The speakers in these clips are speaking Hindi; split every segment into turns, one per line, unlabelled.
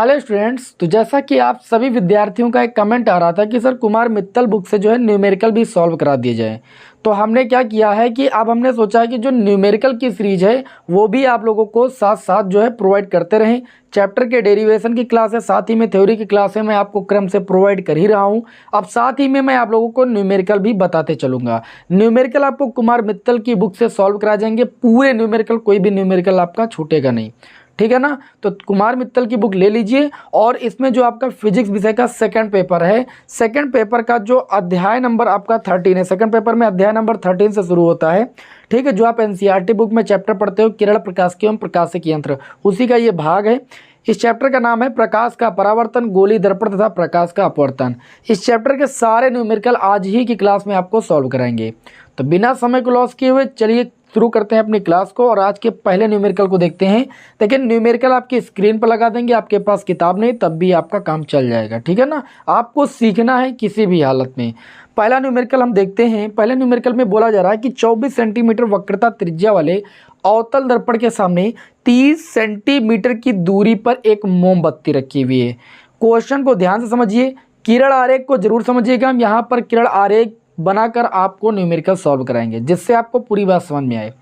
हेलो स्टूडेंट्स, तो जैसा कि आप सभी विद्यार्थियों का एक कमेंट आ रहा था कि सर कुमार मित्तल बुक से जो है न्यूमेरिकल भी सॉल्व करा दिए जाए। तो हमने क्या किया है कि अब हमने सोचा है कि जो न्यूमेरिकल की सीरीज है वो भी आप लोगों को साथ साथ जो है प्रोवाइड करते रहें। चैप्टर के डेरिवेशन की क्लास है, साथ ही में थ्योरी की क्लास है, मैं आपको क्रम से प्रोवाइड कर ही रहा हूँ। अब साथ ही में मैं आप लोगों को न्यूमेरिकल भी बताते चलूँगा। न्यूमेरिकल आपको कुमार मित्तल की बुक से सॉल्व करा जाएंगे, पूरे न्यूमेरिकल, कोई भी न्यूमेरिकल आपका छूटेगा नहीं, ठीक है ना। तो कुमार मित्तल की बुक ले लीजिए और इसमें जो आपका फिजिक्स विषय का सेकंड पेपर है, सेकंड पेपर का जो अध्याय नंबर आपका 13 है, सेकंड पेपर में अध्याय नंबर 13 से शुरू होता है, ठीक है। जो आप एनसीईआरटी बुक में चैप्टर पढ़ते हो किरण प्रकाशिकी एवं प्रकाशिकी यंत्र, उसी का ये भाग है। इस चैप्टर का नाम है प्रकाश का परावर्तन, गोली दर्पण तथा प्रकाश का अपवर्तन। इस चैप्टर के सारे न्यूमेरिकल आज ही की क्लास में आपको सॉल्व कराएंगे। तो बिना समय को लॉस किए हुए चलिए शुरू करते हैं अपनी क्लास को और आज के पहले न्यूमेरिकल को देखते हैं। लेकिन न्यूमेरिकल आपकी स्क्रीन पर लगा देंगे, आपके पास किताब नहीं तब भी आपका काम चल जाएगा, ठीक है ना। आपको सीखना है किसी भी हालत में। पहला न्यूमेरिकल हम देखते हैं। पहले न्यूमेरिकल में बोला जा रहा है कि 24 सेंटीमीटर वक्रता त्रिज्या वाले अवतल दर्पण के सामने 30 सेंटीमीटर की दूरी पर एक मोमबत्ती रखी हुई है। क्वेश्चन को ध्यान से समझिए, किरण आरेख को जरूर समझिएगा। हम यहाँ पर किरण आरेख बनाकर आपको न्यूमेरिकल सॉल्व कराएंगे जिससे आपको पूरी बात समझ में आए।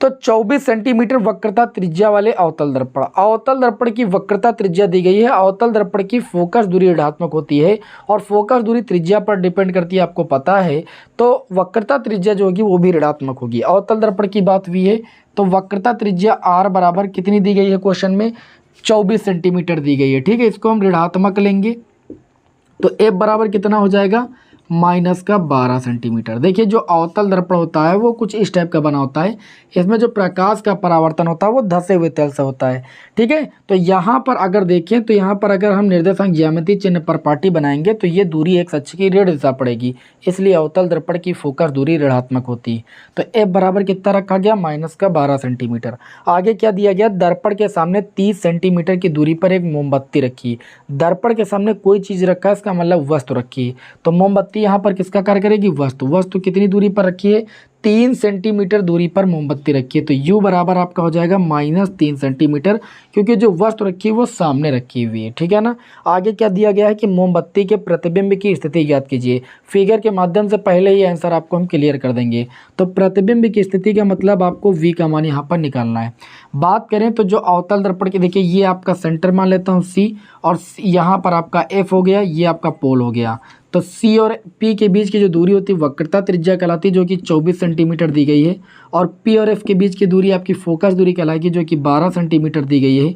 तो 24 सेंटीमीटर वक्रता त्रिज्या वाले अवतल दर्पण, अवतल दर्पण की वक्रता त्रिज्या दी गई है। अवतल दर्पण की फोकस दूरी ऋणात्मक होती है और फोकस दूरी त्रिज्या पर डिपेंड करती है, आपको पता है। तो वक्रता त्रिज्या जो होगी वो भी ऋणात्मक होगी। अवतल दर्पण की बात हुई है तो वक्रता त्रिज्या r बराबर कितनी दी गई है क्वेश्चन में, 24 सेंटीमीटर दी गई है, ठीक है। इसको हम ऋणात्मक लेंगे तो f बराबर कितना हो जाएगा, -12 सेंटीमीटर। देखिए जो अवतल दर्पण होता है वो कुछ इस टाइप का बना होता है। इसमें जो प्रकाश का परावर्तन होता है वो धसे हुए तल से होता है, ठीक है। तो यहाँ पर अगर देखें तो यहाँ पर अगर हम निर्देशांक ज्यामिति चिन्ह पर पाटी बनाएंगे तो ये दूरी एक अक्ष की ऋण दिशा पड़ेगी, इसलिए अवतल दर्पण की फोकस दूरी ऋणात्मक होती है। तो f बराबर कितना रखा गया, -12 सेंटीमीटर। आगे क्या दिया गया, दर्पण के सामने 30 सेंटीमीटर की दूरी पर एक मोमबत्ती रखी। दर्पण के सामने कोई चीज़ रखा है, इसका मतलब वस्तु रखी। तो मोमबत्ती यहाँ पर किसका कार्य करेगी, वस्तु। वस्तु कितनी दूरी पर रखी है, 3 सेंटीमीटर दूरी पर मोमबत्ती रखी है। तो u बराबर आपका हो जाएगा -3 सेंटीमीटर, क्योंकि जो वस्तु रखी है वो सामने रखी हुई है, ठीक है ना। आगे क्या दिया गया है कि मोमबत्ती के प्रतिबिंब की स्थिति ज्ञात कीजिए। फिगर के माध्यम से पहले ही आंसर आपको हम क्लियर कर देंगे। तो प्रतिबिंब की स्थिति का मतलब आपको v का मान यहाँ पर निकालना है। बात करें तो जो अवतल दर्पण की, देखिए ये आपका सेंटर मान लेता हूँ c, और यहाँ पर आपका f हो गया, ये आपका पोल हो गया। तो C और P के बीच की जो दूरी होती है वक्रता त्रिज्या कहलाती है, जो कि 24 सेंटीमीटर दी गई है। और P और F के बीच की दूरी आपकी फोकस दूरी कहलाएगी, जो कि 12 सेंटीमीटर दी गई है।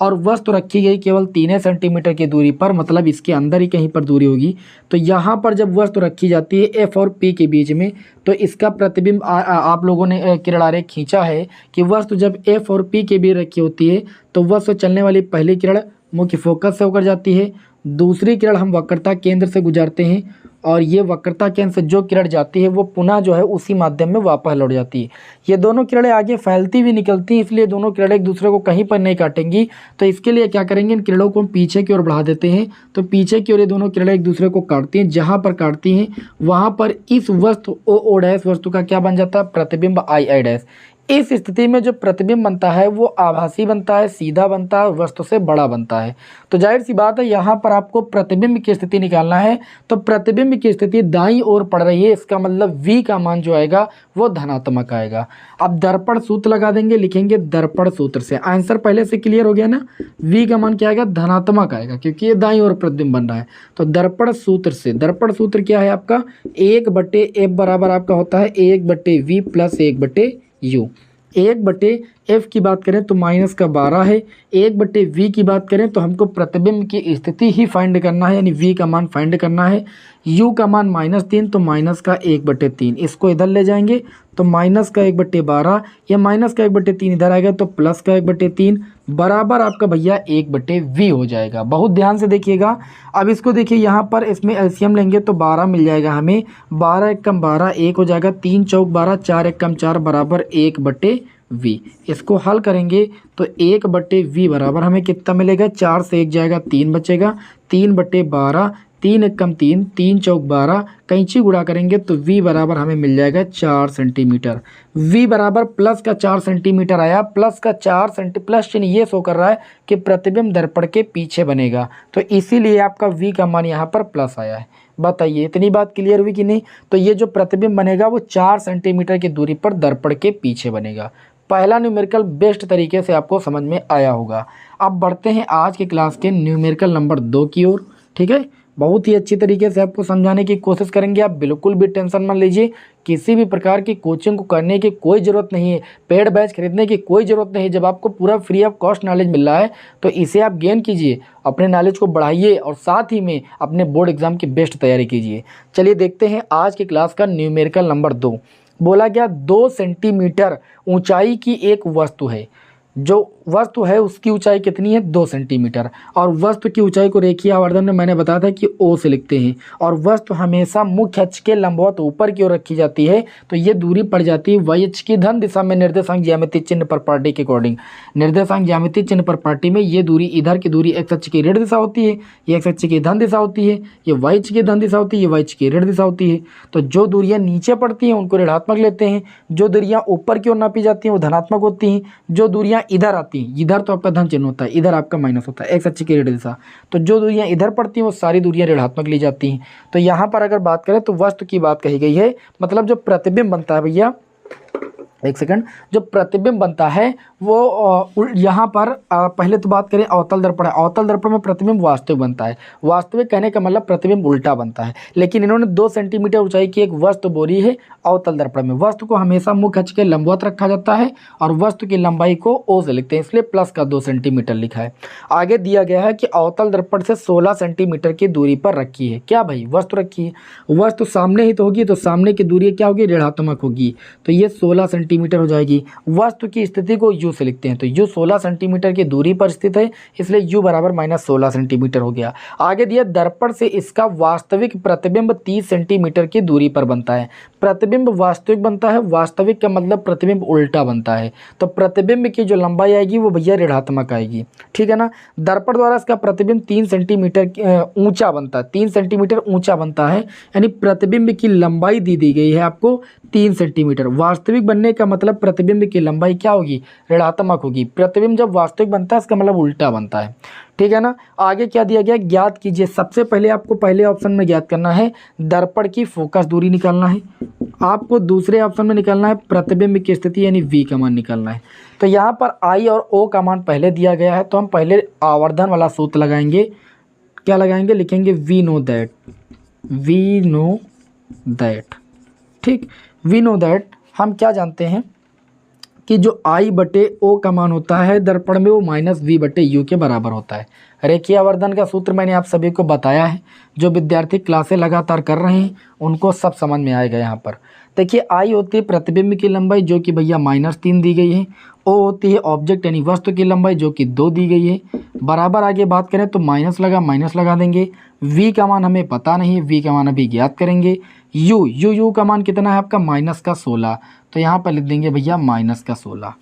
और वस्तु रखी गई केवल 3 सेंटीमीटर की दूरी पर, मतलब इसके अंदर ही कहीं पर दूरी होगी। तो यहाँ पर जब वस्तु रखी जाती है F और P के बीच में, तो इसका प्रतिबिंब आप लोगों ने किरण आरेख खींचा है कि वस्तु जब F और P के बीच रखी होती है तो वस्तु चलने वाली पहली किरण मुख्य फोकस से होकर जाती है, दूसरी किरण हम वक्रता केंद्र से गुजरते हैं, और ये वक्रता केंद्र से जो किरण जाती है वो पुनः जो है उसी माध्यम में वापस लौट जाती है। ये दोनों किरणें आगे फैलती हुई निकलती हैं, इसलिए दोनों किरणें एक दूसरे को कहीं पर नहीं काटेंगी। तो इसके लिए क्या करेंगे, इन किरणों को हम पीछे की ओर बढ़ा देते हैं। तो पीछे की ओर ये दोनों किरणें एक दूसरे को काटती हैं, जहाँ पर काटती हैं वहाँ पर इस वस्तु ओ डैश वस्तु का क्या बन जाता है, प्रतिबिंब आई डैश। इस स्थिति में जो प्रतिबिंब बनता है वो आभासी बनता है, सीधा बनता है, वस्तु से बड़ा बनता है। तो जाहिर सी बात है यहाँ पर आपको प्रतिबिंब की स्थिति निकालना है। तो प्रतिबिंब की स्थिति दाईं ओर पड़ रही है, इसका मतलब v का मान जो आएगा वो धनात्मक आएगा। अब दर्पण सूत्र लगा देंगे, लिखेंगे दर्पण सूत्र से। आंसर पहले से क्लियर हो गया ना, v का मान क्या आएगा, धनात्मक आएगा, क्योंकि ये दाईं ओर प्रतिबिंब बन रहा है। तो दर्पण सूत्र से, दर्पण सूत्र क्या है आपका, 1/f बराबर आपका होता है 1/v प्लस 1/u। 1/f की बात करें तो -12 है, 1/v की बात करें तो हमको प्रतिबिंब की स्थिति ही फाइंड करना है, यानी v का मान फाइंड करना है। u का मान -3, तो -1/3, इसको इधर ले जाएंगे तो -1/12, या -1/3 इधर आएगा तो +1/3 बराबर आपका भैया 1/v हो जाएगा। बहुत ध्यान से देखिएगा। अब इसको देखिए, यहाँ पर इसमें एलसीएम लेंगे तो 12 मिल जाएगा हमें, 12 एकम 12 1 हो जाएगा, 3 चौक 12, 4 एकम 4 बराबर 1/v। इसको हल करेंगे तो 1/v बराबर हमें कितना मिलेगा, 4 से 1 जाएगा 3 बचेगा, 3/12, 3 एकम 3, 3 चौक 12, कैंची गुणा करेंगे तो v बराबर हमें मिल जाएगा 4 सेंटीमीटर। v बराबर प्लस का 4 सेंटीमीटर आया, प्लस का 4 सेंटी प्लस चिन्ह ये शो कर रहा है कि प्रतिबिंब दर्पण के पीछे बनेगा, तो इसीलिए आपका v का मान यहाँ पर प्लस आया है। बताइए इतनी बात क्लियर हुई कि नहीं। तो ये जो प्रतिबिंब बनेगा वो 4 सेंटीमीटर की दूरी पर दर्पण के पीछे बनेगा। पहला न्यूमेरिकल बेस्ट तरीके से आपको समझ में आया होगा। अब बढ़ते हैं आज के क्लास के न्यूमेरिकल नंबर 2 की ओर। ठीक है, बहुत ही अच्छी तरीके से आपको समझाने की कोशिश करेंगे। आप बिल्कुल भी टेंशन मत लीजिए, किसी भी प्रकार की कोचिंग को करने की कोई ज़रूरत नहीं है, पेड बैच खरीदने की कोई ज़रूरत नहीं है। जब आपको पूरा फ्री ऑफ कॉस्ट नॉलेज मिल रहा है तो इसे आप गेन कीजिए, अपने नॉलेज को बढ़ाइए और साथ ही में अपने बोर्ड एग्जाम की बेस्ट तैयारी कीजिए। चलिए देखते हैं आज की क्लास का न्यूमेरिकल नंबर 2। बोला गया 2 सेंटीमीटर ऊंचाई की एक वस्तु है। जो वस्तु है उसकी ऊंचाई कितनी है? 2 सेंटीमीटर। और वस्तु की ऊंचाई को रेखीय आवर्धन में मैंने बताया था कि ओ से लिखते हैं, और वस्तु हमेशा मुख्य अक्ष के लंबवत ऊपर की ओर रखी जाती है, तो ये दूरी पड़ जाती है y अक्ष की धन दिशा में निर्देशांक ज्यामितीय चिन्ह पर पार्टी के अकॉर्डिंग। निर्देशांक ज्यामितीय चिन्ह पर पार्टी में ये दूरी, इधर की दूरी x अक्ष की ऋण दिशा होती है, ये x अक्ष की धन दिशा होती है, ये y अक्ष की धन दिशा होती है, ये y अक्ष की ऋण दिशा होती है। तो जो दूरियां नीचे पड़ती हैं उनको ऋणात्मक लेते हैं, जो दूरियां ऊपर की ओर नापी जाती हैं वो धनात्मक होती हैं, जो दूरियां इधर आती हैं, इधर तो आपका धन चिन्ह होता है, इधर आपका माइनस होता है, x अक्ष की ऋण दिशा, तो जो दूरियां इधर पड़ती हैं वो सारी दूरियां ऋणात्मक ली जाती हैं। तो यहाँ पर अगर बात करें तो वस्तु की बात कही गई है, मतलब जो प्रतिबिंब बनता है भैया, एक सेकंड, जो प्रतिबिंब बनता है वो यहाँ पर पहले तो बात करें अवतल दर्पण है। अवतल दर्पण में प्रतिबिंब वास्तविक बनता है। वास्तविक कहने का मतलब प्रतिबिंब उल्टा बनता है, लेकिन इन्होंने 2 सेंटीमीटर ऊंचाई की एक वस्तु बोली है अवतल दर्पण में। वस्तु को हमेशा मुख्य अक्ष के लंबवत रखा जाता है और वस्तु की लंबाई को ओ से लिखते हैं, इसलिए प्लस का 2 सेंटीमीटर लिखा है। आगे दिया गया है कि अवतल दर्पण से 16 सेंटीमीटर की दूरी पर रखी है। क्या भाई? वस्तु रखी है, वस्तु सामने ही तो होगी, तो सामने की दूरी क्या होगी? ऋणात्मक होगी, तो ये 16 सेंटीमीटर हो जाएगी। वस्तु की स्थिति को यू से लिखते हैं, तो यू 16 सेंटीमीटर की दूरी पर स्थित है, इसलिए यू बराबर -16 सेंटीमीटर हो गया। आगे दिया दर्पण से इसका वास्तविक प्रतिबिंब 30 सेंटीमीटर की दूरी पर बनता है। प्रतिबिंब वास्तविक बनता है, वास्तविक का मतलब प्रतिबिंब उल्टा बनता है, तो प्रतिबिंब की जो लंबाई आएगी वो भैया ऋणात्मक आएगी। ठीक है ना। दर्पण द्वारा इसका प्रतिबिंब 3 सेंटीमीटर ऊंचा बनता है, 3 सेंटीमीटर ऊंचा बनता है, यानी प्रतिबिंब की लंबाई दी गई है आपको 3 सेंटीमीटर। वास्तविक बनने का मतलब प्रतिबिंब की लंबाई क्या होगी? ऋणात्मक होगी। प्रतिबिंब जब वास्तविक बनता है इसका मतलब उल्टा बनता है। ठीक है ना। आगे क्या दिया गया? ज्ञात कीजिए। सबसे पहले आपको पहले ऑप्शन में ज्ञात करना है दर्पण की फोकस दूरी निकालना है, आपको दूसरे ऑप्शन में निकालना है प्रतिबिंब की स्थिति यानी v का मान निकालना है। तो यहाँ पर I और O का मान पहले दिया गया है, तो हम पहले आवर्धन वाला सूत्र लगाएंगे। क्या लगाएंगे? लिखेंगे वी नो दैट। ठीक, वी नो दैट हम क्या जानते हैं कि जो I बटे O का मान होता है दर्पण में वो -v बटे u के बराबर होता है। रेखीय आवर्धन का सूत्र मैंने आप सभी को बताया है, जो विद्यार्थी क्लासें लगातार कर रहे हैं उनको सब समझ में आएगा। यहाँ पर देखिए I होती है प्रतिबिंब की लंबाई जो कि भैया -3 दी गई है, O होती है ऑब्जेक्ट यानी वस्तु की लंबाई जो कि 2 दी गई है। बराबर आगे बात करें तो माइनस लगा देंगे। v का मान हमें पता नहीं है, v का मान अभी ज्ञात करेंगे। u का मान कितना है आपका? -16, तो यहाँ पर लिख देंगे भैया -16।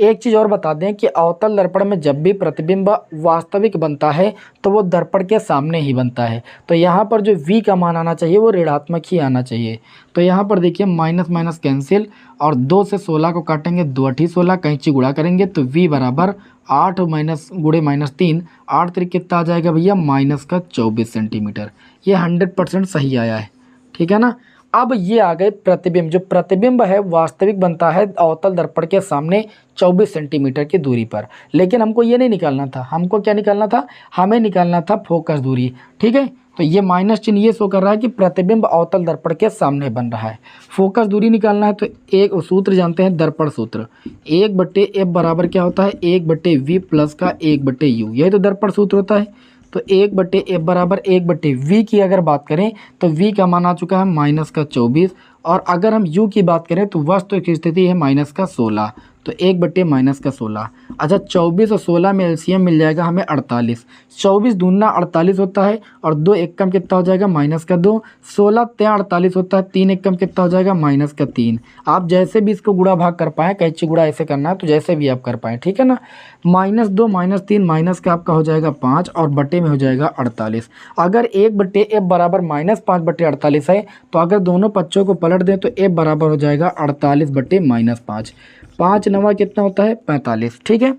एक चीज़ और बता दें कि अवतल दर्पण में जब भी प्रतिबिंब वास्तविक बनता है तो वो दर्पण के सामने ही बनता है, तो यहाँ पर जो v का मान आना चाहिए वो ऋणात्मक ही आना चाहिए। तो यहाँ पर देखिए माइनस माइनस कैंसिल और 2 से 16 को काटेंगे, 2 8 16, कैंची गुणा करेंगे तो v बराबर 8 माइनस गुणे -3, 8 3 कितना आ जाएगा भैया? -24 सेंटीमीटर। ये 100% सही आया है। ठीक है ना। अब ये आ गए प्रतिबिंब। जो प्रतिबिंब है वास्तविक बनता है अवतल दर्पण के सामने 24 सेंटीमीटर की दूरी पर, लेकिन हमको ये नहीं निकालना था। हमको क्या निकालना था? हमें निकालना था फोकस दूरी। ठीक है, तो ये माइनस चिन्ह ये शो कर रहा है कि प्रतिबिंब अवतल दर्पण के सामने बन रहा है। फोकस दूरी निकालना है तो एक सूत्र जानते हैं, दर्पण सूत्र 1/f बराबर क्या होता है? 1/v प्लस का 1/u, यही तो दर्पण सूत्र होता है। तो 1/f बराबर 1/v की अगर बात करें तो v का मान आ चुका है -24, और अगर हम u की बात करें तो वस्तु की स्थिति है -16, तो 1/-16। अच्छा 24 और 16 में एलसीएम मिल जाएगा हमें 48। 24 दूना 48 होता है और 2 एकम कितना हो जाएगा -2। 16 3 48 होता है, 3 एकम कितना हो जाएगा -3। आप जैसे भी इसको गुणा भाग कर पाएँ, कैंची गुणा ऐसे करना है तो जैसे भी आप कर पाएँ, ठीक है ना। -2 -3 माइनस का आपका हो जाएगा 5 और बटे में हो जाएगा 48। अगर 1/f बराबर -5/48 है तो अगर दोनों पक्षों को पलट दें तो f बराबर हो जाएगा 48/-5। 5 9 कितना होता है 45, ठीक है।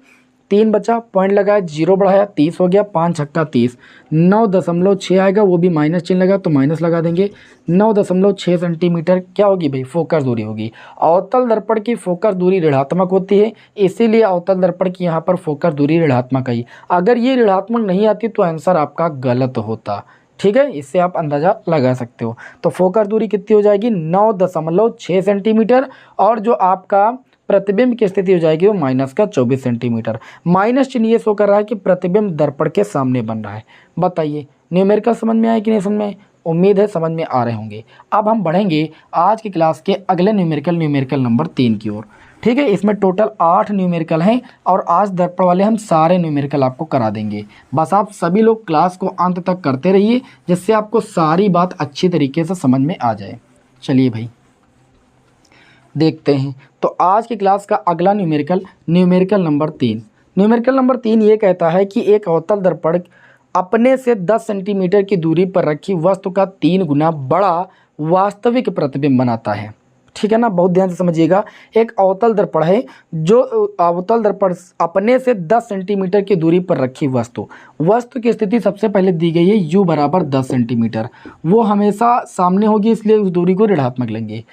3 बचा, पॉइंट लगाया, 0 बढ़ाया, 30 हो गया, 5 छक्का 30। 9.6 आएगा, वो भी माइनस चिन्ह लगा तो माइनस लगा देंगे। 9.6 सेंटीमीटर क्या होगी भाई, फोकस दूरी होगी। अवतल दर्पण की फोकस दूरी ऋणात्मक होती है, इसीलिए अवतल दर्पण की यहाँ पर फोकस दूरी ऋणात्मक आई। अगर ये ऋणात्मक नहीं आती तो आंसर आपका गलत होता, ठीक है। इससे आप अंदाज़ा लगा सकते हो। तो फोकस दूरी कितनी हो जाएगी 9.6 सेंटीमीटर और जो आपका प्रतिबिंब की स्थिति हो जाएगी वो -24 सेंटीमीटर। माइनस चिन्ह ये शो कर रहा है कि प्रतिबिंब दर्पण के सामने बन रहा है। बताइए न्यूमेरिकल समझ में आया कि नहीं समझ में? उम्मीद है समझ में आ रहे होंगे। अब हम बढ़ेंगे आज की क्लास के अगले न्यूमेरिकल नंबर 3 की ओर, ठीक है। इसमें टोटल 8 न्यूमेरिकल हैं और आज दर्पण वाले हम सारे न्यूमेरिकल आपको करा देंगे। बस आप सभी लोग क्लास को अंत तक करते रहिए जिससे आपको सारी बात अच्छी तरीके से समझ में आ जाए। चलिए भाई देखते हैं। तो आज की क्लास का अगला न्यूमेरिकल नंबर 3। न्यूमेरिकल नंबर 3 ये कहता है कि एक अवतल दर्पण अपने से 10 सेंटीमीटर की दूरी पर रखी वस्तु का 3 गुना बड़ा वास्तविक प्रतिबिंब बनाता है, ठीक है ना। बहुत ध्यान से समझिएगा। एक अवतल दर्पण है, जो अवतल दर्पण अपने से 10 सेंटीमीटर की दूरी पर रखी वस्तु की स्थिति सबसे पहले दी गई है u बराबर 10 सेंटीमीटर। वो हमेशा सामने होगी इसलिए उस दूरी को ऋणात्मक लेंगे।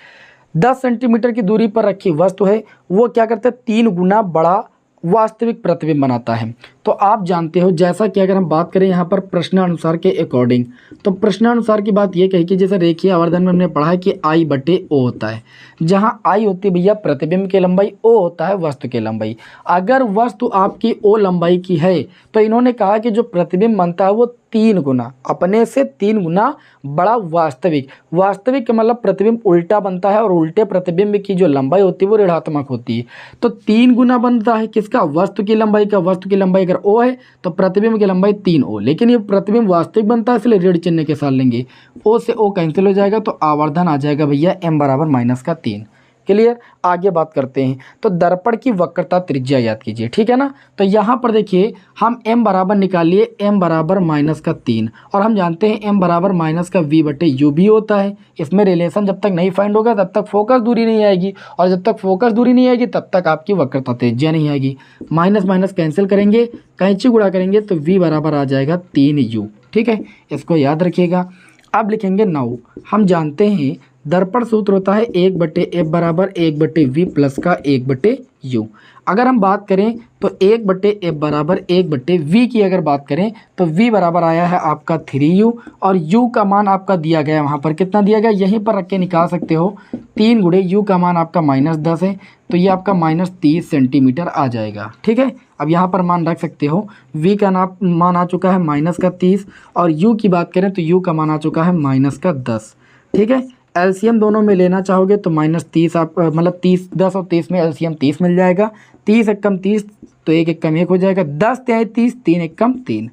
10 सेंटीमीटर की दूरी पर रखी वस्तु है, वो क्या करता है 3 गुना बड़ा वास्तविक प्रतिबिंब बनाता है। तो आप जानते हो जैसा कि अगर हम बात करें यहाँ पर प्रश्नानुसार के अकॉर्डिंग, तो प्रश्नानुसार की बात ये कही कि जैसे रेखीय आवर्धन में हमने पढ़ा है कि I/O होता है, जहाँ I होती है भैया प्रतिबिंब की लंबाई, O होता है वस्तु की लंबाई। अगर वस्तु आपकी O लंबाई की है तो इन्होंने कहा कि जो प्रतिबिंब बनता है वो 3 गुना, अपने से 3 गुना बड़ा वास्तविक का मतलब प्रतिबिंब उल्टा बनता है और उल्टे प्रतिबिंब की जो लंबाई होती है वो ऋणात्मक होती है। तो 3 गुना बनता है किसका, वस्तु की लंबाई का। वस्तु की लंबाई अगर O है तो प्रतिबिंब की लंबाई 3O, लेकिन ये प्रतिबिंब वास्तविक बनता है इसलिए ऋण चिन्ह के साथ लेंगे। O से O कैंसिल हो जाएगा तो आवर्धन आ जाएगा भैया m बराबर -3। क्लियर। आगे बात करते हैं। तो दर्पण की वक्रता त्रिज्या याद कीजिए, ठीक है ना। तो यहाँ पर देखिए हम m बराबर निकालिए, m बराबर -3 और हम जानते हैं m बराबर -v/u भी होता है। इसमें रिलेशन जब तक नहीं फाइंड होगा तब तक फोकस दूरी नहीं आएगी और जब तक फोकस दूरी नहीं आएगी तब तक आपकी वक्रता त्रिज्या नहीं आएगी। माइनस माइनस कैंसिल करेंगे, कैंची गुणा करेंगे तो v बराबर आ जाएगा 3u, ठीक है। इसको याद रखिएगा। अब लिखेंगे 9। हम जानते हैं दर्पण सूत्र होता है 1/f बराबर 1/v प्लस का 1/u। अगर हम बात करें तो 1/f बराबर 1/v की अगर बात करें तो v बराबर आया है आपका 3u और u का मान आपका दिया गया है, वहाँ पर कितना दिया गया यहीं पर रख के निकाल सकते हो। 3 गुणे u का मान आपका -10 है तो ये आपका -30 सेंटीमीटर आ जाएगा, ठीक है। अब यहाँ पर मान रख सकते हो। v का मान आ चुका है -30 और u की बात करें तो u का मान आ चुका है -10, ठीक है। एलसीएम दोनों में लेना चाहोगे तो -30 आप मतलब 30 10 और 30 में एलसीएम 30 मिल जाएगा। 30 एकम 30 तो 1 एकम 1 हो जाएगा। 10 तिहाई 30, 3 एकम 3।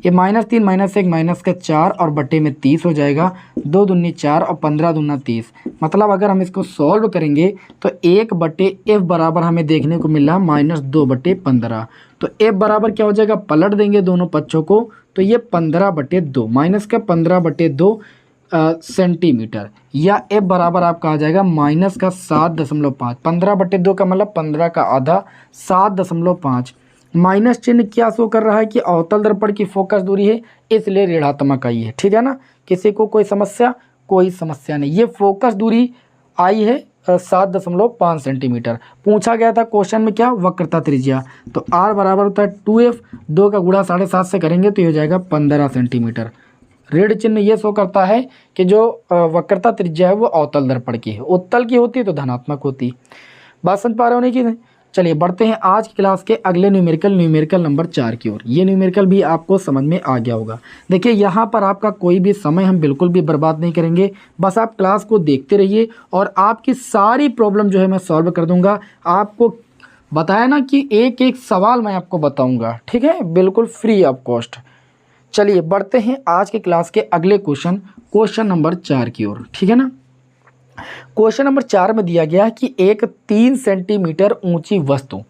ये -3 -1 -4 और बटे में 30 हो जाएगा। 2 दूनी 4 और 15 दूना 30। मतलब अगर हम इसको सॉल्व करेंगे तो 1/f बराबर हमें देखने को मिल रहा है -2/15। तो f बराबर क्या हो जाएगा, पलट देंगे दोनों पक्षों को तो ये 15/2 माइनस का 15/2 सेंटीमीटर या f बराबर आपका आ जाएगा -7.5। 15/2 का मतलब 15 का आधा 7.5। माइनस चिन्ह क्या शो कर रहा है कि अवतल दर्पण की फोकस दूरी है इसलिए ऋणात्मक आई है, ठीक है ना। किसी को कोई समस्या नहीं। ये फोकस दूरी आई है 7.5 सेंटीमीटर। पूछा गया था क्वेश्चन में क्या, वक्रता त्रिज्या। तो r बराबर होता है 2f, 2 का गुणा 7.5 से करेंगे तो ये हो जाएगा 15 सेंटीमीटर। ऋण चिन्ह ये शो करता है कि जो वक्रता त्रिज्या है वो अवतल दर्पण की है, उत्तल की होती है तो धनात्मक होती। बात समझ पा रहे हो नहीं कि नहीं? चलिए बढ़ते हैं आज की क्लास के अगले न्यूमेरिकल नंबर 4 की ओर। ये न्यूमेरिकल भी आपको समझ में आ गया होगा। देखिए यहाँ पर आपका कोई भी समय हम बिल्कुल भी बर्बाद नहीं करेंगे, बस आप क्लास को देखते रहिए और आपकी सारी प्रॉब्लम जो है मैं सॉल्व कर दूंगा। आपको बताया ना कि एक एक सवाल मैं आपको बताऊंगा, ठीक है, बिल्कुल फ्री ऑफ कॉस्ट। चलिए बढ़ते हैं आज के क्लास के अगले क्वेश्चन नंबर 4 की ओर, ठीक है ना। क्वेश्चन नंबर 4 में दिया गया है कि एक 3 सेंटीमीटर ऊंची वस्तु,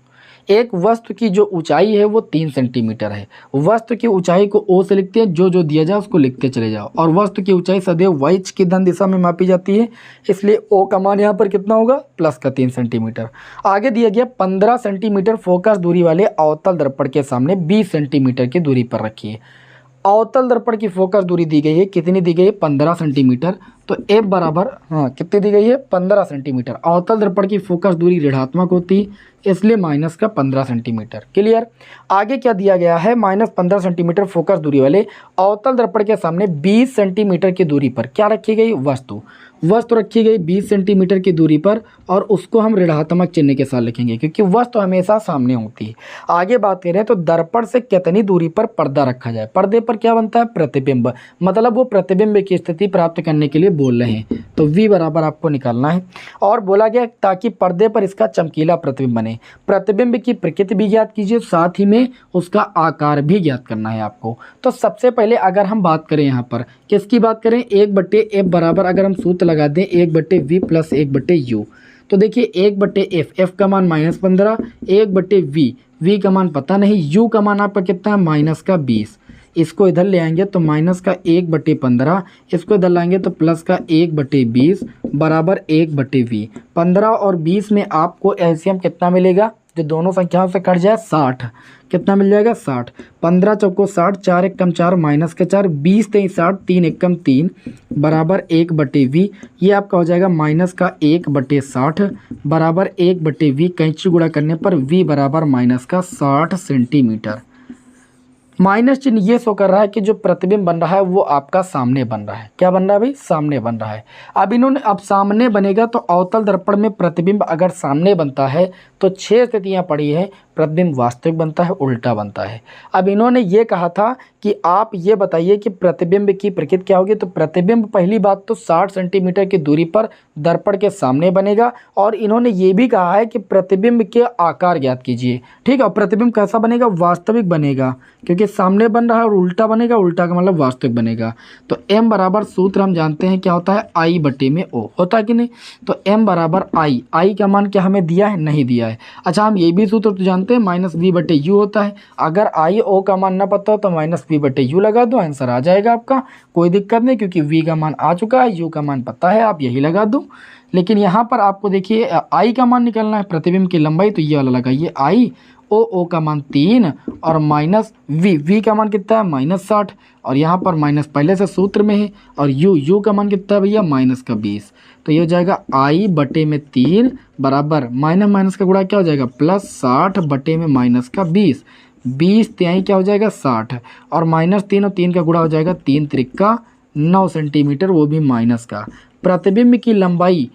एक वस्तु की जो ऊंचाई है वो 3 सेंटीमीटर है। वस्तु की ऊंचाई को ओ से लिखते हैं, जो जो दिया जाए उसको लिखते चले जाओ, और वस्तु की ऊंचाई सदैव वाई की धन दिशा में मापी जाती है, इसलिए ओ का मान यहाँ पर कितना होगा, प्लस का 3 सेंटीमीटर। आगे दिया गया 15 सेंटीमीटर फोकस दूरी वाले अवतल दर्पण के सामने 20 सेंटीमीटर की दूरी पर रखिए। अवतल दर्पण की फोकस दूरी दी गई है, कितनी दी गई है, 15 सेंटीमीटर। तो एफ बराबर कितनी दी गई है, 15 सेंटीमीटर। अवतल दर्पण की फोकस दूरी ऋणात्मक होती है, इसलिए माइनस का 15 सेंटीमीटर। क्लियर। आगे क्या दिया गया है, -15 सेंटीमीटर फोकस दूरी वाले अवतल दर्पण के सामने 20 सेंटीमीटर की दूरी पर क्या रखी गई, वस्तु रखी गई 20 सेंटीमीटर की दूरी पर, और उसको हम ऋणात्मक चिन्ह के साथ लिखेंगे क्योंकि वस्तु हमेशा सामने होती है। आगे बात करें तो दर्पण से कितनी दूरी पर पर्दा रखा जाए। पर्दे पर क्या बनता है, प्रतिबिंब, मतलब वो प्रतिबिंब की स्थिति प्राप्त करने के लिए बोल रहे हैं, तो V बराबर आपको निकालना है। और बोला गया ताकि पर्दे पर इसका चमकीला प्रतिबिंब बने। प्रतिबिंब की प्रकृति भी ज्ञात कीजिए, साथ ही में उसका आकार भी ज्ञात करना है आपको। तो सबसे पहले अगर हम बात करें यहाँ पर किसकी बात करें, 1/F बराबर अगर हम सूत्र लगा दें 1/V प्लस 1/U, तो देखिए 1/F, F का मान -15, 1/V, V का मान पता नहीं, U का मान आपका कितना है, -20। इसको इधर ले आएंगे तो -1/15, इसको इधर लाएंगे तो प्लस का 1/20 बराबर 1/V। 15 और 20 में आपको एलसीएम कितना मिलेगा, जो दोनों संख्याओं से कट जाए 60, कितना मिल जाएगा 60। 15 चौको 60, 4 एकम 4 माइनस के 4, 20 तेईस 60, 3 एकम 3 बराबर 1/V। ये आपका हो जाएगा माइनस का 1/60 बराबर 1/V। कैंची गुणा करने पर V बराबर माइनस का 60 सेंटीमीटर। माइनस चिन्ह ये शो कर रहा है कि जो प्रतिबिंब बन रहा है वो आपका सामने बन रहा है। क्या बन रहा है भाई, सामने बन रहा है। अब सामने बनेगा तो अवतल दर्पण में प्रतिबिंब अगर सामने बनता है तो 6 स्थितियां पड़ी है, प्रतिबिंब वास्तविक बनता है, उल्टा बनता है। अब इन्होंने ये कहा था कि आप ये बताइए कि प्रतिबिंब की प्रकृति क्या होगी। तो प्रतिबिंब पहली बात तो 60 सेंटीमीटर की दूरी पर दर्पण के सामने बनेगा, और इन्होंने ये भी कहा है कि प्रतिबिंब के आकार ज्ञात कीजिए, ठीक है। और प्रतिबिंब कैसा बनेगा, वास्तविक बनेगा, क्योंकि सामने बन रहा है, और उल्टा बनेगा, उल्टा का मतलब वास्तविक बनेगा। तो m बराबर सूत्र हम जानते हैं क्या होता है, I/O होता है कि नहीं। तो m बराबर I का मान क्या हमें दिया है, नहीं दिया है। अच्छा हम ये भी सूत्र तो जानते हैं -V/U होता है। अगर I/O का मान ना पता हो तो -V/U लगा दो, आंसर आ जाएगा आपका, कोई दिक्कत नहीं, क्योंकि V का मान आ चुका है, U का मान पता है, आप यही लगा दो। लेकिन यहाँ पर आपको देखिए I का मान निकलना है, प्रतिबिंब की लंबाई, तो ये वाला लगाइए I, O का मान 3 और माइनस V का मान कितना है, -60, और यहाँ पर माइनस पहले से सूत्र में है, और U का मान कितना है भैया, -20। तो ये हो जाएगा I/3 बराबर माइनस का गुणा क्या हो जाएगा, +60/-20, 20 तिहाई क्या हो जाएगा 60, और -3 और 3 का गुणा हो जाएगा 3 त्रिका 9 सेंटीमीटर, वो भी माइनस का। प्रतिबिंब की लंबाई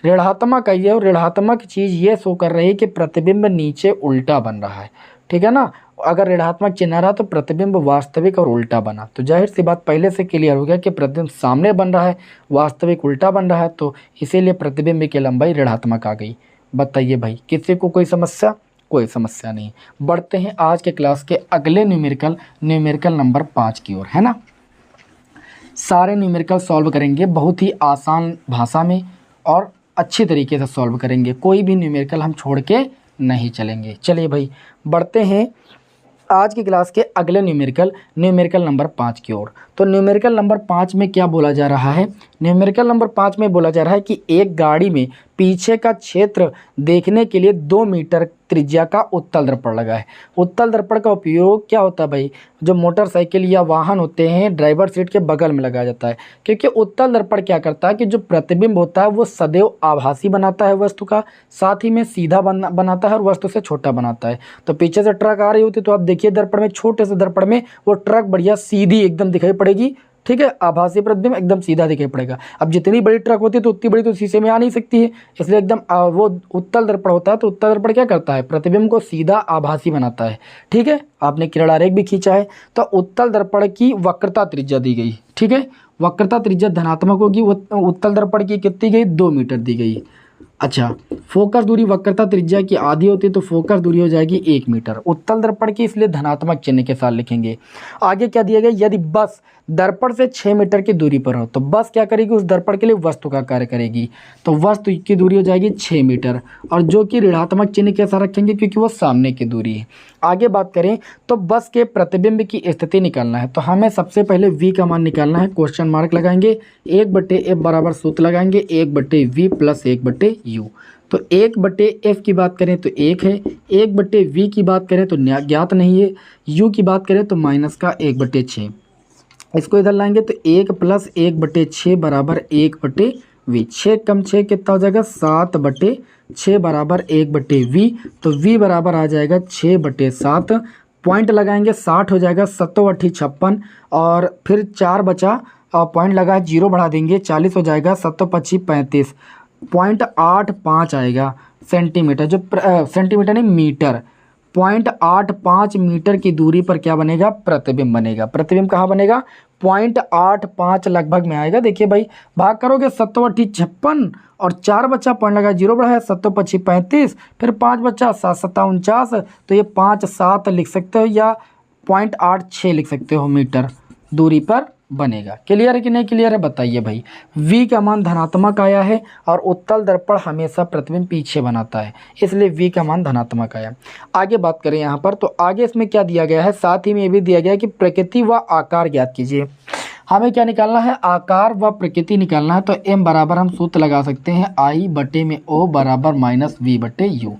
ऋणात्मक है, और ऋणात्मक चीज़ ये शो कर रही है कि प्रतिबिंब नीचे उल्टा बन रहा है, ठीक है ना। अगर ऋणात्मक चिन्ह रहा तो प्रतिबिंब वास्तविक और उल्टा बना, तो जाहिर सी बात पहले से क्लियर हो गया कि प्रतिबिंब सामने बन रहा है, वास्तविक उल्टा बन रहा है, तो इसीलिए प्रतिबिंब की लंबाई ऋणात्मक आ गई। बताइए भाई, किसी को कोई समस्या, कोई समस्या नहीं। बढ़ते हैं आज के क्लास के अगले न्यूमेरिकल नंबर 5 की ओर, है ना। सारे न्यूमेरिकल सॉल्व करेंगे बहुत ही आसान भाषा में और अच्छी तरीके से सॉल्व करेंगे, कोई भी न्यूमेरिकल हम छोड़ के नहीं चलेंगे। चलिए भाई बढ़ते हैं आज की क्लास के अगले न्यूमेरिकल नंबर 5 की ओर। तो न्यूमेरिकल नंबर 5 में क्या बोला जा रहा है, न्यूमेरिकल नंबर 5 में बोला जा रहा है कि एक गाड़ी में पीछे का क्षेत्र देखने के लिए 2 मीटर त्रिज्या का उत्तल दर्पण लगा है। उत्तल दर्पण का उपयोग क्या होता है भाई, जो मोटरसाइकिल या वाहन होते हैं ड्राइवर सीट के बगल में लगाया जाता है, क्योंकि उत्तल दर्पण क्या करता है कि जो प्रतिबिंब होता है वो सदैव आभासी बनाता है वस्तु का, साथ ही में सीधा बनाता है और वस्तु से छोटा बनाता है। तो पीछे से ट्रक आ रही होती तो आप देखिए दर्पण में, छोटे से दर्पण में वो ट्रक बढ़िया सीधी एकदम दिखाई पड़ेगी, ठीक है, आभासी प्रतिबिंब एकदम सीधा दिखाई पड़ेगा। अब जितनी बड़ी ट्रक होती है तो उतनी बड़ी तो शीशे में आ नहीं सकती है, इसलिए एकदम वो उत्तल दर्पण होता है। तो उत्तल दर्पण क्या करता है, प्रतिबिंब को सीधा आभासी बनाता है, ठीक है। आपने किरण आरेख भी खींचा है। तो उत्तल दर्पण की वक्रता त्रिज्या दी गई, ठीक है, वक्रता त्रिज्या धनात्मक होगी। उत्तल दर्पण की कितनी गई, 2 मीटर दी गई। अच्छा, फोकस दूरी वक्रता त्रिज्या की आधी होती है तो फोकस दूरी हो जाएगी 1 मीटर। उत्तल दर्पण की इसलिए धनात्मक चिन्ह के साथ लिखेंगे। आगे क्या दिया गया, यदि बस दर्पण से 6 मीटर की दूरी पर हो तो बस क्या करेगी, उस दर्पण के लिए वस्तु का कार्य करेगी, तो वस्तु की दूरी हो जाएगी 6 मीटर, और जो कि ऋणात्मक चिन्ह के साथ रखेंगे क्योंकि वो सामने की दूरी है। आगे बात करें तो बस के प्रतिबिंब की स्थिति निकालना है, तो हमें सबसे पहले v का मान निकालना है। क्वेश्चन मार्क लगाएंगे, 1/f बराबर सूत्र लगाएंगे 1/v प्लस 1/u। तो 1/f की बात करें तो 1 है, 1/v की बात करें तो ज्ञात नहीं है, u की बात करें तो माइनस का 1/6। इसको इधर लाएंगे तो 1 प्लस 1/6 बराबर 1/v। 6 कम 6 कितना हो जाएगा, 7/6 बराबर 1/v। तो v बराबर आ जाएगा 6/7। पॉइंट लगाएंगे, 60 हो जाएगा, 7 56, और फिर 4 बचा और पॉइंट लगा, 0 बढ़ा देंगे, 40 हो जाएगा, 7 35, 0.85 आएगा सेंटीमीटर, जो सेंटीमीटर नहीं मीटर। 0.85 मीटर की दूरी पर क्या बनेगा, प्रतिबिंब बनेगा। प्रतिबिंब कहाँ बनेगा, 0.85 लगभग में आएगा। देखिए भाई, भाग करोगे 7 56 और 4 बच्चा, पॉइंट लगा, 0 बढ़ा है, 7 35, फिर 5 बच्चा, 7 7 49, तो ये 5 7 लिख सकते हो या 0.86 लिख सकते हो मीटर दूरी पर बनेगा। क्लियर है कि नहीं क्लियर है, बताइए भाई। v का मान धनात्मक आया है और उत्तल दर्पण हमेशा प्रतिबिंब पीछे बनाता है, इसलिए v का मान धनात्मक आया। आगे बात करें यहाँ पर, तो आगे इसमें क्या दिया गया है, साथ ही में ये भी दिया गया है कि प्रकृति व आकार ज्ञात कीजिए। हमें क्या निकालना है, आकार व प्रकृति निकालना है। तो m बराबर हम सूत्र लगा सकते हैं I/O बराबर -v/u।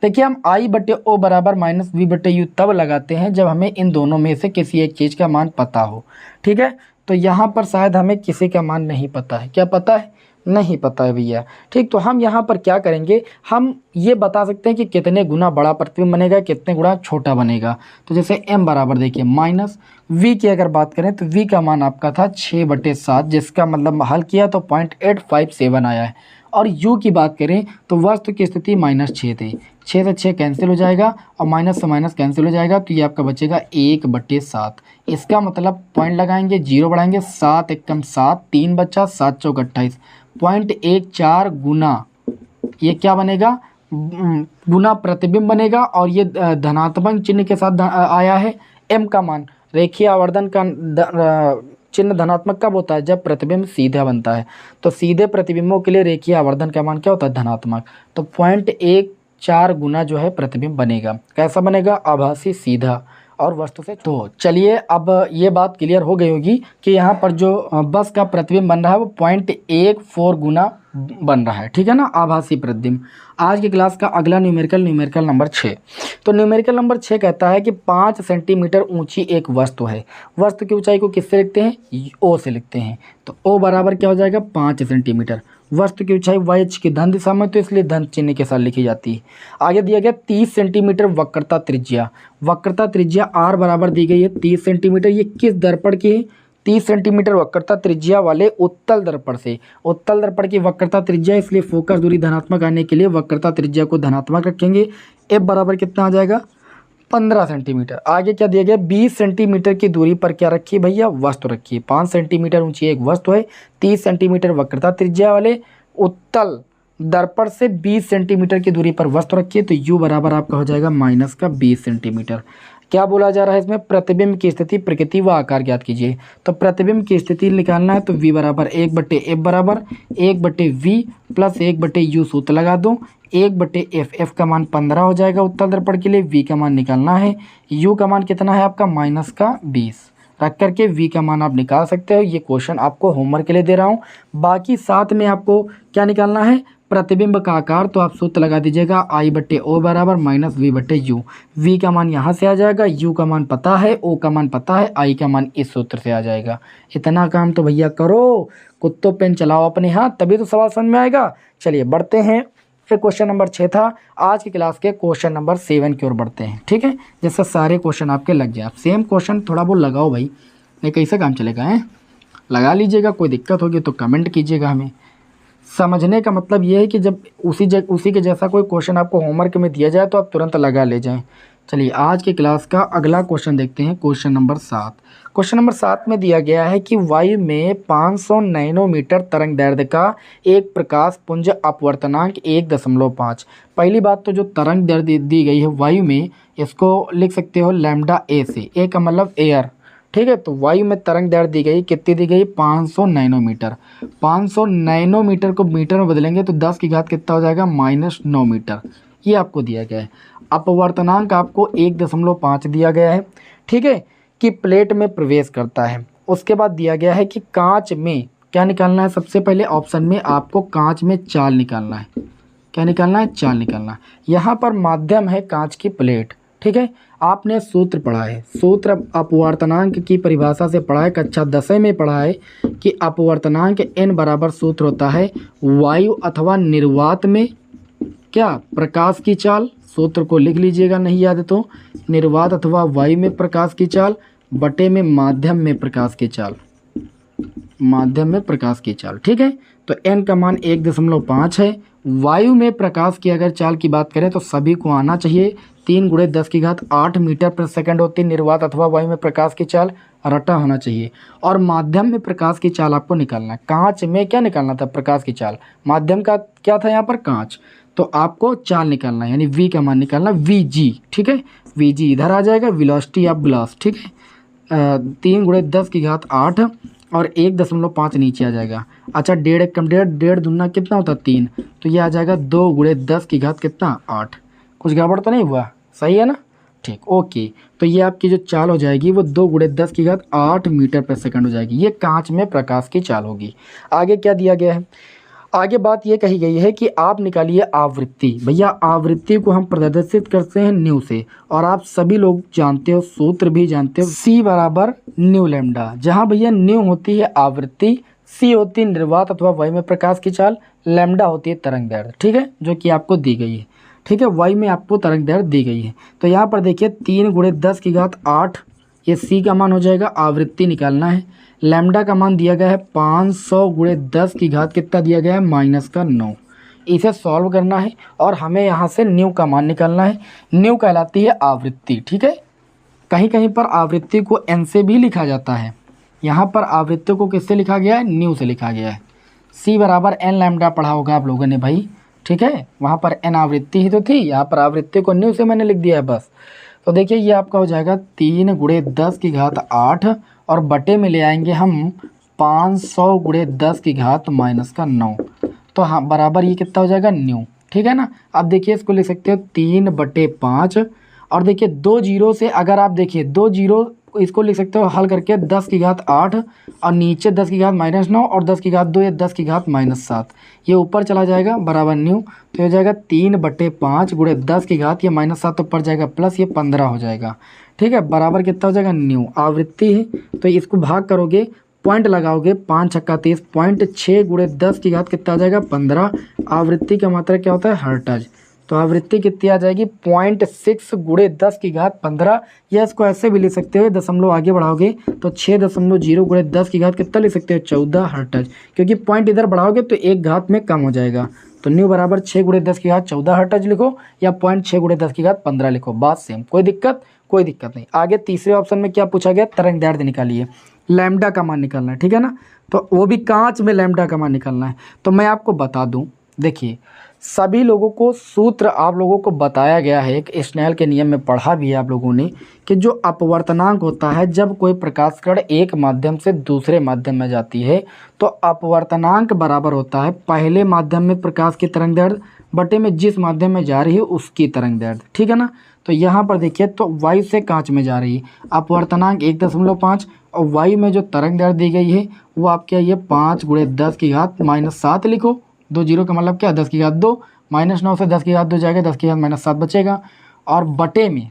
देखिए, हम I/O बराबर -v/u तब लगाते हैं जब हमें इन दोनों में से किसी एक चीज़ का मान पता हो। ठीक है, तो यहाँ पर शायद हमें किसी का मान नहीं पता है। क्या पता है, नहीं पता है भैया। ठीक, तो हम यहाँ पर क्या करेंगे, हम ये बता सकते हैं कि कितने गुना बड़ा प्रतिबिंब बनेगा, कितने गुना छोटा बनेगा। तो जैसे m बराबर देखिए -v की अगर बात करें तो v का मान आपका था 6/7, जिसका मतलब हल किया तो 0.857 आया है। और u की बात करें तो वस्तु की स्थिति -6 थी, 6 से 6 कैंसिल हो जाएगा और माइनस से माइनस कैंसिल हो जाएगा, तो ये आपका बचेगा 1/7। इसका मतलब पॉइंट लगाएंगे, 0 बढ़ाएंगे, 7 एकम 7, 3 बच्चा, 7 चौक 28, 0.14 गुना ये क्या बनेगा, गुना प्रतिबिंब बनेगा। और ये धनात्मक चिन्ह के साथ आया है। m का मान, रेखीय आवर्धन का चिन्ह धनात्मक कब होता है, जब प्रतिबिंब सीधा बनता है। तो सीधे प्रतिबिंबों के लिए रेखीय आवर्धन का मान क्या होता है, धनात्मक। तो 0.14 गुना जो है प्रतिबिंब बनेगा। कैसा बनेगा, आभासी सीधा और वस्तु से। तो चलिए, अब ये बात क्लियर हो गई होगी कि यहाँ पर जो बस का प्रतिबिंब बन रहा है वो 0.14 गुना बन रहा है। ठीक है ना, आभासी प्रतिबिंब। आज की क्लास का अगला न्यूमेरिकल नंबर 6। तो न्यूमेरिकल नंबर 6 कहता है कि 5 सेंटीमीटर ऊंची एक वस्तु है। वस्तु की ऊंचाई को किससे लिखते हैं, ओ से लिखते हैं। तो ओ बराबर क्या हो जाएगा, 5 सेंटीमीटर। वस्तु की ऊंचाई y की धन दिशा में, तो इसलिए धन चिन्ह के साथ लिखी जाती है। आगे दिया गया 30 सेंटीमीटर वक्रता त्रिज्या। वक्रता त्रिज्या r बराबर दी गई है 30 सेंटीमीटर। ये किस दर्पण की है, 30 सेंटीमीटर वक्रता त्रिज्या वाले उत्तल दर्पण से। उत्तल दर्पण की वक्रता त्रिज्या, इसलिए फोकस दूरी धनात्मक आने के लिए वक्रता त्रिज्या को धनात्मक रखेंगे। f बराबर कितना आ जाएगा, 15 सेंटीमीटर। आगे क्या दिया गया, 20 सेंटीमीटर की दूरी पर क्या रखिए भैया, वस्तु रखिए। 5 सेंटीमीटर ऊंची एक वस्तु है, 30 सेंटीमीटर वक्रता त्रिज्या वाले उत्तल दर्पण से 20 सेंटीमीटर की दूरी पर वस्तु रखिए। तो u बराबर आपका हो जाएगा -20 सेंटीमीटर। क्या बोला जा रहा है इसमें, प्रतिबिंब की स्थिति, प्रकृति व आकार ज्ञात कीजिए। तो प्रतिबिंब की स्थिति निकालना है, तो v बराबर 1/f बराबर 1/v प्लस 1/u सूत्र लगा दो। 1/f, f का मान 15 हो जाएगा उत्तल दर्पण के लिए। v का मान निकालना है, u का मान कितना है आपका -20 रख करके v का मान आप निकाल सकते हो। ये क्वेश्चन आपको होमवर्क के लिए दे रहा हूँ। बाकी साथ में आपको क्या निकालना है, प्रतिबिंब का आकार। तो आप सूत्र लगा दीजिएगा I/O बराबर -v/u। v का मान यहाँ से आ जाएगा, u का मान पता है, o का मान पता है, i का मान इस सूत्र से आ जाएगा। इतना काम तो भैया करो, कुत्तों पेन चलाओ अपने हाथ, तभी तो सवाल समझ में आएगा। चलिए बढ़ते हैं, फिर क्वेश्चन नंबर 6 था। आज की क्लास के क्वेश्चन नंबर 7 की ओर बढ़ते हैं। ठीक है, जैसे सारे क्वेश्चन आपके लग जाए। आप सेम क्वेश्चन थोड़ा बहुत लगाओ भाई, नहीं कैसे काम चलेगा है, लगा लीजिएगा। कोई दिक्कत होगी तो कमेंट कीजिएगा। हमें समझने का मतलब ये है कि जब उसी के जैसा कोई क्वेश्चन आपको होमवर्क में दिया जाए तो आप तुरंत लगा ले जाएं। चलिए आज के क्लास का अगला क्वेश्चन देखते हैं, क्वेश्चन नंबर 7। क्वेश्चन नंबर 7 में दिया गया है कि वायु में 500 नैनोमीटर तरंग दैर्ध्य का एक प्रकाश पुंज अपवर्तनांक 1.5। पहली बात तो जो तरंग दैर्ध्य दी गई है वायु में, इसको लिख सकते हो लैम्डा ए से, ए का मतलब एयर, ठीक है। तो वायु में तरंग दैर्ध्य दी गई, कितनी दी गई, 500 नैनोमीटर। 500 नैनोमीटर को मीटर में बदलेंगे तो 10 की घात कितना हो जाएगा, -9 मीटर। ये आपको दिया गया है। अपवर्तनांक आपको 1.5 दिया गया है, ठीक है, कि प्लेट में प्रवेश करता है। उसके बाद दिया गया है कि कांच में क्या निकालना है, सबसे पहले ऑप्शन में आपको कांच में चाल निकालना है। क्या निकालना है, चाल निकालना है। यहाँ पर माध्यम है कांच की प्लेट, ठीक है। आपने सूत्र पढ़ा है, सूत्र अपवर्तनांक की परिभाषा से पढ़ा है, कक्षा 10 में पढ़ा है कि अपवर्तनांक n बराबर सूत्र होता है वायु अथवा निर्वात में क्या, प्रकाश की चाल। सूत्र को लिख लीजिएगा, नहीं याद है तो, निर्वात अथवा वायु में प्रकाश की चाल बटे में माध्यम में प्रकाश की चाल, माध्यम में प्रकाश की चाल, ठीक है। तो n का मान 1.5 है। वायु में प्रकाश की अगर चाल की बात करें तो सभी को आना चाहिए, 3 × 10⁸ मीटर प्रति सेकंड होती है निर्वात अथवा वायु में प्रकाश की चाल, रटा होना चाहिए। और माध्यम में प्रकाश की चाल आपको निकालना है। कांच में क्या निकालना था, प्रकाश की चाल। माध्यम का क्या था यहाँ पर, कांच। तो आपको चाल निकालना है, यानी v का मान निकालना, Vg, ठीक है। Vg इधर आ जाएगा, वेलोसिटी ऑफ ग्लास, ठीक है। 3 × 10⁸ और 1.5 नीचे आ जाएगा। अच्छा, 1.5 कम 1.5 दूना कितना होता है, 3, तो ये आ जाएगा 2 × 10⁸ कितना, 8। कुछ गड़बड़ तो नहीं हुआ, सही है ना, ठीक, ओके। तो ये आपकी जो चाल हो जाएगी वो 2 × 10⁸ मीटर प्रति सेकंड हो जाएगी। ये कांच में प्रकाश की चाल होगी। आगे क्या दिया गया है, आगे बात ये कही गई है कि आप निकालिए आवृत्ति। भैया आवृत्ति को हम प्रदर्शित करते हैं न्यू से, और आप सभी लोग जानते हो, सूत्र भी जानते हो, C बराबर न्यू लैम्डा। जहाँ भैया न्यू होती है आवृत्ति, C होती है निर्वात अथवा वायु में प्रकाश की चाल, लैम्डा होती है तरंग दैर्ध्य, ठीक है, जो कि आपको दी गई है, ठीक है। वायु में आपको तरंग दैर्ध्य दी गई है। तो यहाँ पर देखिए 3 × 10⁸, ये C का मान हो जाएगा, आवृत्ति निकालना है। लैम्डा का मान दिया गया है 500 × 10⁻, कितना दिया गया है, -9। इसे सॉल्व करना है और हमें यहाँ से न्यू का मान निकालना है। न्यू कहलाती है आवृत्ति, ठीक है। कहीं कहीं पर आवृत्ति को n से भी लिखा जाता है, यहाँ पर आवृत्ति को किससे लिखा गया है, न्यू से लिखा गया है। C बराबर n लैम्डा पढ़ा होगा आप लोगों ने भाई, ठीक है। वहाँ पर n आवृत्ति ही तो थी, यहाँ पर आवृत्ति को न्यू से मैंने लिख दिया है बस। तो देखिए ये आपका हो जाएगा 3 × 10⁸, और बटे में ले आएंगे हम 500 × 10⁻⁻9। तो हाँ बराबर ये कितना हो जाएगा, न्यू, ठीक है ना। अब देखिए इसको लिख सकते हो 3/5, और देखिए 2 जीरो से अगर आप देखिए 2 जीरो इसको लिख सकते हो हल करके 10⁸, और नीचे 10⁻⁻9 और 10⁻2 या 10⁻⁻7, ये ऊपर चला जाएगा बराबर न्यू। तो हो जाएगा 3/5 × 10⁻, ये -7 ऊपर जाएगा प्लस, ये 15 हो जाएगा, ठीक है। बराबर कितना हो जाएगा, न्यू। आवृत्ति है तो इसको भाग करोगे, पॉइंट लगाओगे, 5 छक्का 30, 0.6 × 10⁻, कितना आ जाएगा, 15। आवृत्ति का मात्रा क्या होता है, हर्ट्ज। तो आवृत्ति कितनी आ जाएगी, 0.6 × 10⁻15, या इसको ऐसे भी लिख सकते हो, दशमलव आगे बढ़ाओगे तो 6.0 × 10⁻, कितना लिख सकते हो, 14 हर्ट्ज, क्योंकि पॉइंट इधर बढ़ाओगे तो 1 घात में कम हो जाएगा। तो न्यू बराबर 6 × 10⁻, 14 हर्ट्ज लिखो, या 0.6 × 10⁻15 लिखो, बात सेम, कोई दिक्कत, कोई दिक्कत नहीं। आगे तीसरे ऑप्शन में क्या पूछा गया, तरंग दैर्ध्य निकालिए, लैम्डा का मान निकालना है, ठीक है ना। तो वो भी कांच में लैम्डा का मान निकालना है। तो मैं आपको बता दूं, देखिए सभी लोगों को सूत्र आप लोगों को बताया गया है, एक स्नेल के नियम में पढ़ा भी है आप लोगों ने, कि जो अपवर्तनांक होता है जब कोई प्रकाश किरण एक माध्यम से दूसरे माध्यम में जाती है तो अपवर्तनांक बराबर होता है पहले माध्यम में प्रकाश की तरंग दैर्ध्य बटे में जिस माध्यम में जा रही है उसकी तरंग दैर्ध्य, ठीक है ना। तो यहाँ पर देखिए, तो वायु से कांच में जा रही है, अपवर्तनांक 1.5, और वायु में जो तरंग दैर्ध्य दी गई है वो आपके ये 5 × 10⁻⁻7 लिखो। 2 जीरो का मतलब क्या, 10⁻2, -9 से 10⁻2 जाएगा, 10⁻⁻7 बचेगा। और बटे में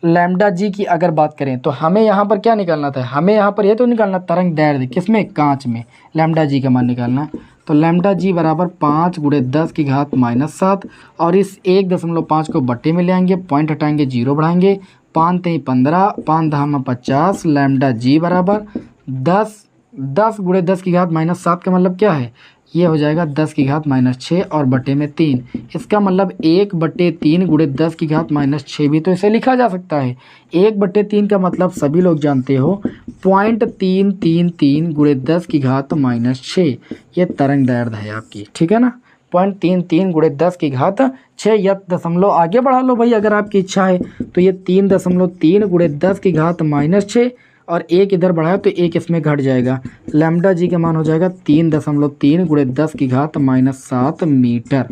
लैम्डा जी की अगर बात करें तो हमें यहाँ पर क्या निकालना था, हमें यहाँ पर ये तो निकालना तरंग दैर्ध्य, किसमें, कांच में, लैम्डा जी का मान निकालना है। तो लैम्डा जी बराबर 5 × 10⁻⁻7, और इस 1.5 को बटे में ले आएंगे, पॉइंट हटाएंगे, 0 बढ़ाएंगे, 5 × 3 = 15, 5 × 10 = 50, लैम्डा जी बराबर 10 10 गुणे 10 की घात माइनस 7 का मतलब क्या है, ये हो जाएगा 10 की घात माइनस 6 और बटे में 3। इसका मतलब 1/3 गुणे 10 की घात माइनस 6 भी तो इसे लिखा जा सकता है। 1/3 का मतलब सभी लोग जानते हो 0.333 गुणे 10 की घात माइनस 6, ये तरंग दैर्ध्य है आपकी, ठीक है ना। 0.33 गुणे 10 की घात 6, या दशमलव आगे बढ़ा लो भाई अगर आपकी इच्छा है तो ये 3.3 गुणे 10 की घात माइनस 6 और एक इधर बढ़ाया तो एक इसमें घट जाएगा, लैम्डा जी का मान हो जाएगा 3.3 गुणे 10 की घात माइनस 7 मीटर,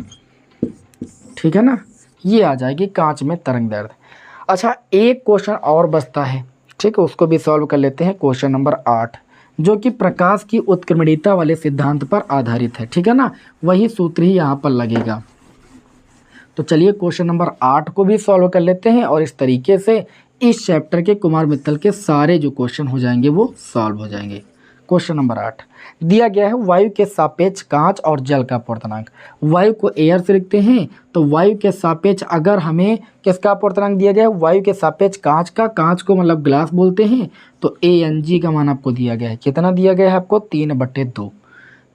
ठीक है ना। ये आ जाएगी कांच में तरंग दैर्ध्य। अच्छा एक क्वेश्चन और बचता है, ठीक है, उसको भी सॉल्व कर लेते हैं। क्वेश्चन नंबर 8 जो कि प्रकाश की उत्क्रमणीयता वाले सिद्धांत पर आधारित है, ठीक है ना, वही सूत्र ही यहाँ पर लगेगा। तो चलिए क्वेश्चन नंबर 8 को भी सॉल्व कर लेते हैं और इस तरीके से इस चैप्टर के कुमार मित्तल के सारे जो क्वेश्चन हो जाएंगे वो सॉल्व हो जाएंगे। क्वेश्चन नंबर 8 दिया गया है वायु के सापेक्ष कांच और जल का अपवर्तनांक। वायु को एयर से लिखते हैं तो वायु के सापेक्ष अगर हमें किसका अपवर्तनांक दिया गया है, वायु के सापेक्ष कांच का, कांच को मतलब ग्लास बोलते हैं, तो ANG का मान आपको दिया गया है, कितना दिया गया है आपको 3/2,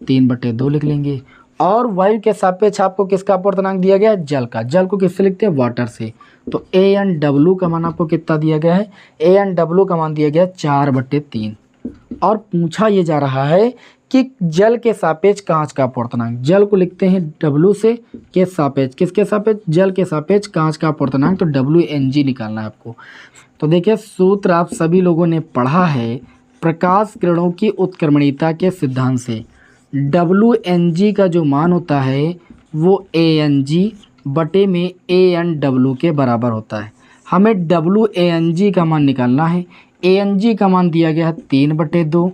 3/2 लिख लेंगे। और वायु के सापेक्ष आपको किसका अपवर्तनांक दिया गया है, जल का, जल को किससे लिखते हैं, वाटर से, तो ANW का मान आपको कितना दिया गया है, ANW का मान दिया गया है 4/3। और पूछा ये जा रहा है कि जल के सापेक्ष कांच का अपवर्तनांक, जल को लिखते हैं W से, के सापेक्ष, किसके सापेक्ष, जल के सापेक्ष कांच का अपवर्तनांक, तो WNG निकालना है आपको। तो देखिए सूत्र आप सभी लोगों ने पढ़ा है, प्रकाश किरणों की उत्क्रमणीयता के सिद्धांत से WNG का जो मान होता है वो ANG बटे में ANW के बराबर होता है। हमें WANG का मान निकालना है। ANG का मान दिया गया है 3/2,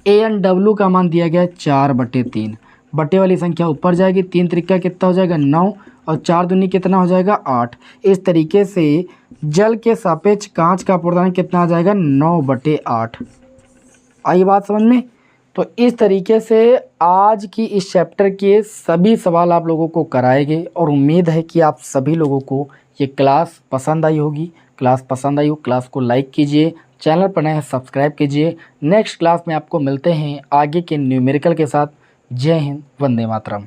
ANW का मान दिया गया है 4/3। बटे वाली संख्या ऊपर जाएगी, 3 त्रिका कितना हो जाएगा 9 और 4 दूनी कितना हो जाएगा 8। इस तरीके से जल के सापेक्ष कांच का अपवर्तनांक कितना आ जाएगा 9/8। आई बात समझ में। तो इस तरीके से आज की इस चैप्टर के सभी सवाल आप लोगों को कराए गए और उम्मीद है कि आप सभी लोगों को ये क्लास पसंद आई होगी। क्लास पसंद आई हो क्लास को लाइक कीजिए, चैनल पर नए हैं सब्सक्राइब कीजिए। नेक्स्ट क्लास में आपको मिलते हैं आगे के न्यूमेरिकल के साथ। जय हिंद, वंदे मातरम।